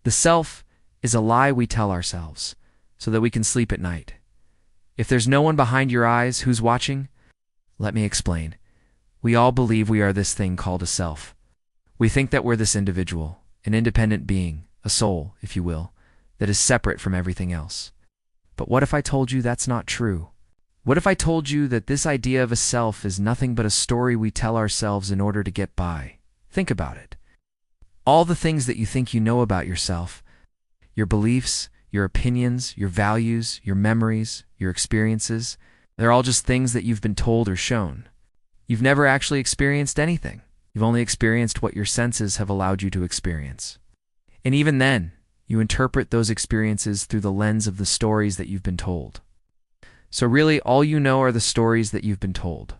The self is a lie we tell ourselves so that we can sleep at night. If there's no one behind your eyes who's watching, let me explain. We all believe we are this thing called a self. We think that we're this individual, an independent being, a soul, if you will, that is separate from everything else. But what if I told you that's not true? What if I told you that this idea of a self is nothing but a story we tell ourselves in order to get by? Think about it. All the things that you think you know about yourself, your beliefs, your opinions, your values, your memories, your experiences, they're all just things that you've been told or shown. You've never actually experienced anything. You've only experienced what your senses have allowed you to experience. And even then, you interpret those experiences through the lens of the stories that you've been told. So really, all you know are the stories that you've been told.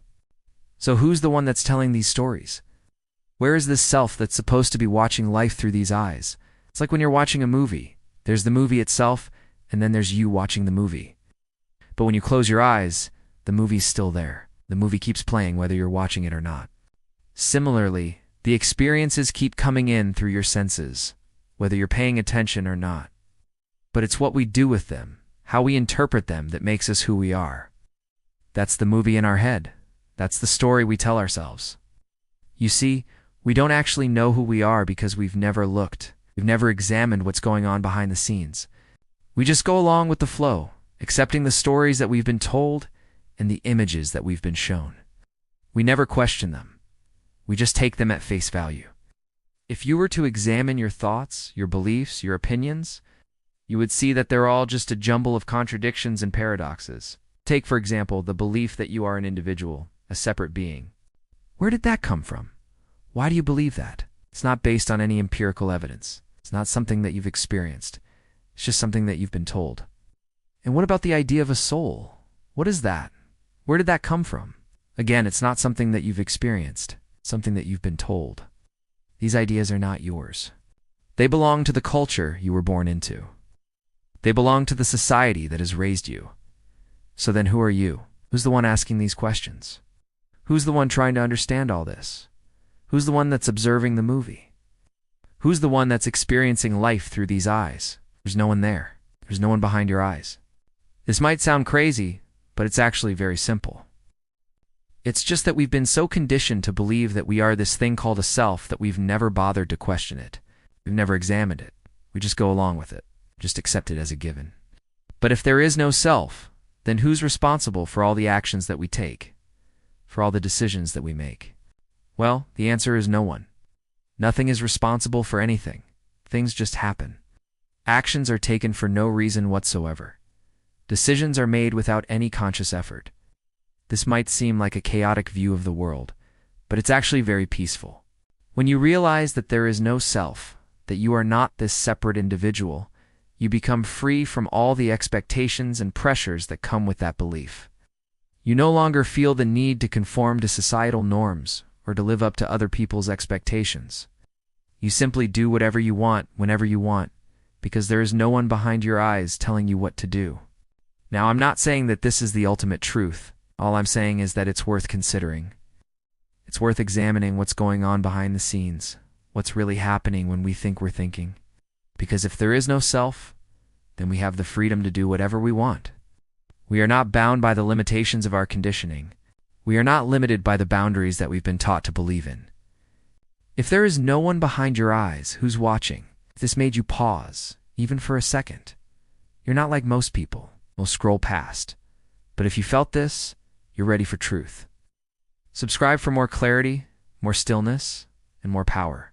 So who's the one that's telling these stories? Where is this self that's supposed to be watching life through these eyes? It's like when you're watching a movie. There's the movie itself, and then there's you watching the movie. But when you close your eyes, the movie's still there. The movie keeps playing whether you're watching it or not. Similarly, the experiences keep coming in through your senses, whether you're paying attention or not. But it's what we do with them, how we interpret them, that makes us who we are. That's the movie in our head. That's the story we tell ourselves. You see, we don't actually know who we are because we've never looked. We've never examined what's going on behind the scenes. We just go along with the flow, accepting the stories that we've been told and the images that we've been shown. We never question them. We just take them at face value. If you were to examine your thoughts, your beliefs, your opinions, you would see that they're all just a jumble of contradictions and paradoxes. Take, for example, the belief that you are an individual, a separate being. Where did that come from? Why do you believe that? It's not based on any empirical evidence. It's not something that you've experienced. It's just something that you've been told. And what about the idea of a soul? What is that? Where did that come from? Again, it's not something that you've experienced. It's something that you've been told. These ideas are not yours. They belong to the culture you were born into. They belong to the society that has raised you. So then who are you? Who's the one asking these questions? Who's the one trying to understand all this? Who's the one that's observing the movie? Who's the one that's experiencing life through these eyes? There's no one there. There's no one behind your eyes. This might sound crazy, but it's actually very simple. It's just that we've been so conditioned to believe that we are this thing called a self that we've never bothered to question it. We've never examined it. We just go along with it, just accept it as a given. But if there is no self, then who's responsible for all the actions that we take, for all the decisions that we make? Well, the answer is no one. Nothing is responsible for anything. Things just happen. Actions are taken for no reason whatsoever. Decisions are made without any conscious effort. This might seem like a chaotic view of the world, but it's actually very peaceful. When you realize that there is no self, that you are not this separate individual, you become free from all the expectations and pressures that come with that belief. You no longer feel the need to conform to societal norms or to live up to other people's expectations. You simply do whatever you want whenever you want, because there is no one behind your eyes telling you what to do. Now, I'm not saying that this is the ultimate truth. All I'm saying is that it's worth considering. It's worth examining what's going on behind the scenes, what's really happening when we think we're thinking. Because if there is no self, then we have the freedom to do whatever we want. We are not bound by the limitations of our conditioning. We are not limited by the boundaries that we've been taught to believe in. If there is no one behind your eyes who's watching, if this made you pause, even for a second, you're not like most people. We'll scroll past. But if you felt this, you're ready for truth. Subscribe for more clarity, more stillness, and more power.